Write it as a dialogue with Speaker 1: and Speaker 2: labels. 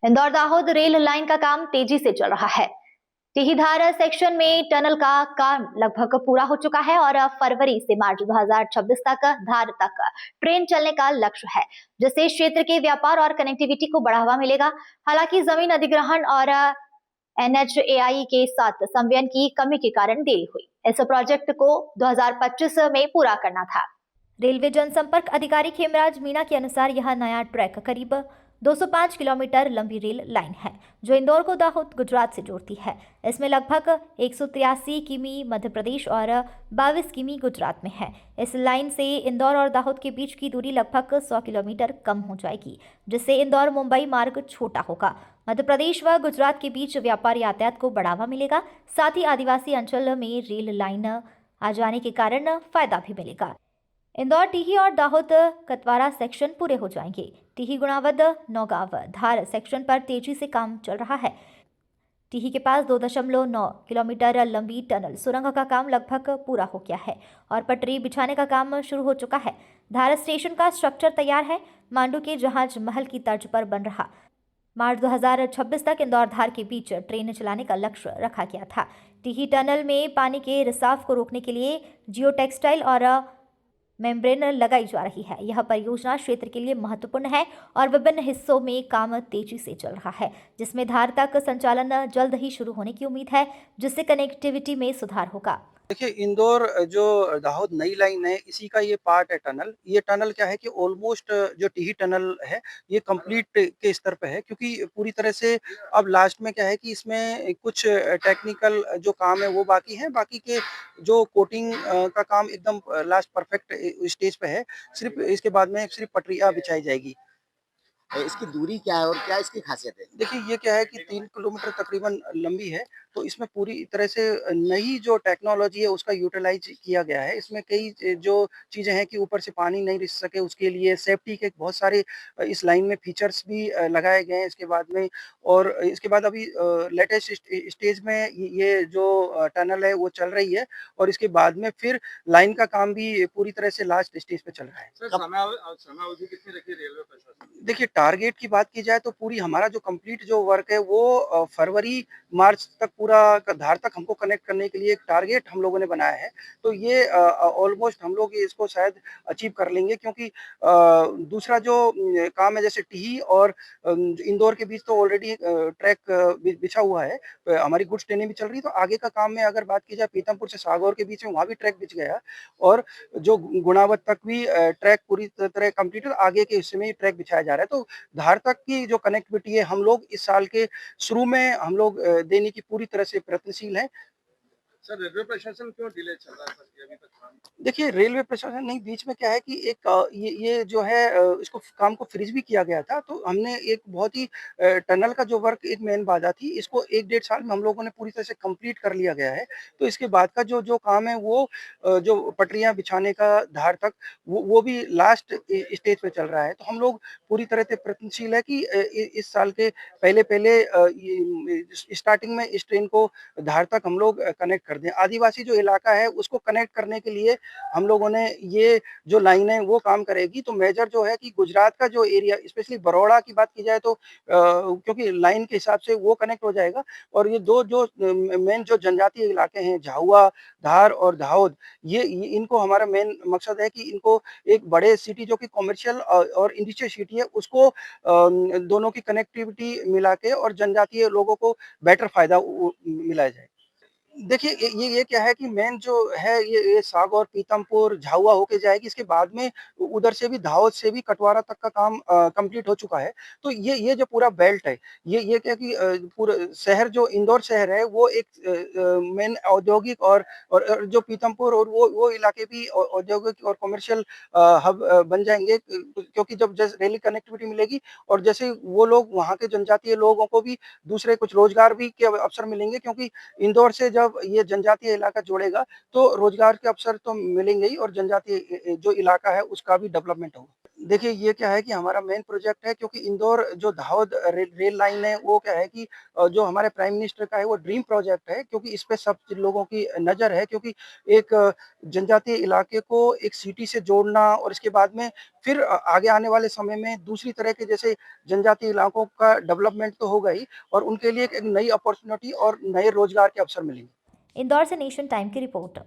Speaker 1: Indore Dahod rail line का काम तेजी से चल रहा है। टिहीधार सेक्शन में टनल का काम लगभग पूरा हो चुका है और फरवरी से मार्च 2026 तक धार तक ट्रेन चलने का लक्ष्य है, जिससे क्षेत्र के व्यापार और कनेक्टिविटी को बढ़ावा मिलेगा। हालांकि जमीन अधिग्रहण और एनएचएआई के साथ संवियन की कमी के कारण देरी हुई। इस प्रोजेक्ट को 2025 में पूरा करना था। रेलवे जनसंपर्क अधिकारी खेमराज मीणा के अनुसार यह नया ट्रैक करीब 205 किलोमीटर लंबी रेल लाइन है, जो इंदौर को दाहोद गुजरात से जोड़ती है। इसमें लगभग 183 किमी मध्य प्रदेश और 22 किमी गुजरात में है। इस लाइन से इंदौर और दाहोद के बीच की दूरी लगभग 100 किलोमीटर कम हो जाएगी, जिससे इंदौर मुंबई मार्ग छोटा होगा। मध्य प्रदेश व गुजरात के बीच व्यापार यातायात को बढ़ावा मिलेगा। साथ ही आदिवासी अंचल में रेल लाइन आ जाने के कारण फायदा भी मिलेगा। इंदौर टीही और दाहोद कतवारा सेक्शन पूरे हो जाएंगे। टीही गुणावद नौगांव धार सेक्शन पर तेजी से काम चल रहा है। टीही के पास 2.9 किलोमीटर लंबी टनल सुरंग का काम लगभग पूरा हो गया है और पटरी बिछाने का काम शुरू हो चुका है। धार स्टेशन का स्ट्रक्चर तैयार है। मांडू के जहाज महल की तर्ज पर बन रहा। मार्च 2026 तक इंदौर धार के बीच ट्रेन चलाने का लक्ष्य रखा गया था। टीही टनल में पानी के रिसाव को रोकने के लिए जियो टेक्सटाइल और मेम्ब्रेन लगाई जा रही है। यह परियोजना क्षेत्र के लिए महत्वपूर्ण है और विभिन्न हिस्सों में काम तेजी से चल रहा है, जिसमें धार तक संचालन जल्द ही शुरू होने की उम्मीद है, जिससे कनेक्टिविटी में सुधार होगा।
Speaker 2: देखिए, इंदौर जो दाहोद नई लाइन है, इसी का ये पार्ट है टनल। ये टनल क्या है कि ऑलमोस्ट जो टीही टनल है, ये कंप्लीट के स्तर पे है, क्योंकि पूरी तरह से अब लास्ट में क्या है कि इसमें कुछ टेक्निकल जो काम है वो बाकी है। बाकी के जो कोटिंग का काम एकदम लास्ट परफेक्ट स्टेज पे है। सिर्फ इसके बाद में सिर्फ पटरियाँ बिछाई जाएगी।
Speaker 3: इसकी दूरी क्या है और क्या इसकी खासियत है?
Speaker 2: देखिए, ये क्या है कि 3 किलोमीटर तकरीबन लंबी है, तो इसमें पूरी तरह से नई जो टेक्नोलॉजी है उसका यूटिलाइज़ किया गया है। इसमें कई जो चीज़ें हैं कि ऊपर से पानी नहीं रिस सके, उसके लिए सेफ्टी के बहुत सारे इस लाइन में फीचर्स भी लगाए गए हैं इसके बाद में। और इसके बाद अभी लेटेस्ट स्टेज में ये जो टनल है वो चल रही है, और इसके बाद में फिर लाइन का काम भी पूरी तरह से लास्ट स्टेज पे चल रहा है।
Speaker 3: सर, समयावधि कितनी रखी है रेलवे प्रशासन?
Speaker 2: देखिए, टारगेट की बात की जाए तो पूरी हमारा जो कंप्लीट जो वर्क है वो फरवरी मार्च तक पूरा धार तक हमको कनेक्ट करने के लिए एक टारगेट हम लोगों ने बनाया है। तो ये ऑलमोस्ट हम लोग इसको शायद अचीव कर लेंगे, क्योंकि दूसरा जो काम है जैसे टीही और इंदौर के बीच तो ऑलरेडी ट्रैक बिछा हुआ है। हमारी गुड्स ट्रेनें भी चल रही है। तो आगे का काम में अगर बात की जाए, पीतमपुर से सागौर के बीच में वहाँ भी ट्रैक बिछ गया, और जो गुणावत तक भी ट्रैक पूरी तरह कंप्लीट है। आगे के हिस्से में ही ट्रैक बिछाया जा रहा है। तो धार तक की जो कनेक्टिविटी है, हम लोग इस साल के शुरू में हम लोग देने की पूरी तरह से प्रयत्नशील हैं।
Speaker 3: सर, रेलवे प्रशासन क्यों डिले चल रहा है सर ये अभी तक काम?
Speaker 2: देखिए, रेलवे प्रशासन नहीं, बीच में क्या है कि एक ये जो है इसको काम को फ्रीज भी किया गया था। तो हमने एक बहुत ही टनल का जो वर्क एक मेन बाधा थी, इसको 1 डेढ़ साल में हम लोगों ने पूरी तरह से कंप्लीट कर लिया गया है। तो इसके बाद का जो काम है वो जो पटरियाँ बिछाने का धार तक, वो भी लास्ट स्टेज पे चल रहा है। तो हम लोग पूरी तरह से प्रयत्नशील है कि इस साल के पहले ये स्टार्टिंग में इस ट्रेन को धार तक हम लोग कनेक्ट कर दें। आदिवासी जो इलाका है उसको कनेक्ट करने के लिए हम लोगों ने ये जो लाइन है वो काम करेगी। तो मेजर जो है कि गुजरात का जो एरिया, स्पेशली बड़ौदा की बात की जाए तो क्योंकि लाइन के हिसाब से वो कनेक्ट हो जाएगा। और ये दो जो मेन जो जनजातीय इलाके हैं, झाबुआ, धार और दाहोद, ये इनको हमारा मेन मकसद है कि इनको एक बड़े सिटी जो कि कमर्शियल और इंडस्ट्रियल सिटी है, उसको दोनों की कनेक्टिविटी मिला के और जनजातीय लोगों को बेटर फ़ायदा मिलाया जाए। देखिए, ये क्या है कि मेन जो है ये सागौर, पीतमपुर, झाबुआ होके जाएगी। इसके बाद में उधर से भी दाहोद से भी कटवारा तक का काम कंप्लीट हो चुका है। तो ये जो पूरा बेल्ट है, ये क्या कि पूरा शहर जो इंदौर शहर है वो एक मेन औद्योगिक और जो पीतमपुर और वो इलाके भी औद्योगिक और कमर्शियल हब बन जाएँगे, क्योंकि जब जैसे रेल कनेक्टिविटी मिलेगी और जैसे वो लोग वहाँ के जनजातीय लोगों को भी दूसरे कुछ रोजगार भी के अवसर मिलेंगे, क्योंकि इंदौर से जब ये जनजातीय इलाका जुड़ेगा तो रोजगार के अवसर तो मिलेंगे ही, और जनजातीय जो इलाका है उसका भी डेवलपमेंट होगा। देखिए, ये क्या है कि हमारा मेन प्रोजेक्ट है, क्योंकि इंदौर जो दाहोद रेल लाइन है, वो क्या है कि जो हमारे प्राइम मिनिस्टर का है, वो ड्रीम प्रोजेक्ट है, क्योंकि इस पे सब लोगों की नज़र है, क्योंकि एक जनजातीय इलाके को एक सिटी से जोड़ना और इसके बाद में फिर आगे आने वाले समय में दूसरी तरह के जैसे जनजातीय इलाकों का डेवलपमेंट तो होगा ही, और उनके लिए एक नई अपॉर्च्युनिटी और नए रोजगार के अवसर मिलेंगे।
Speaker 1: इंदौर से नेशन टाइम की रिपोर्ट।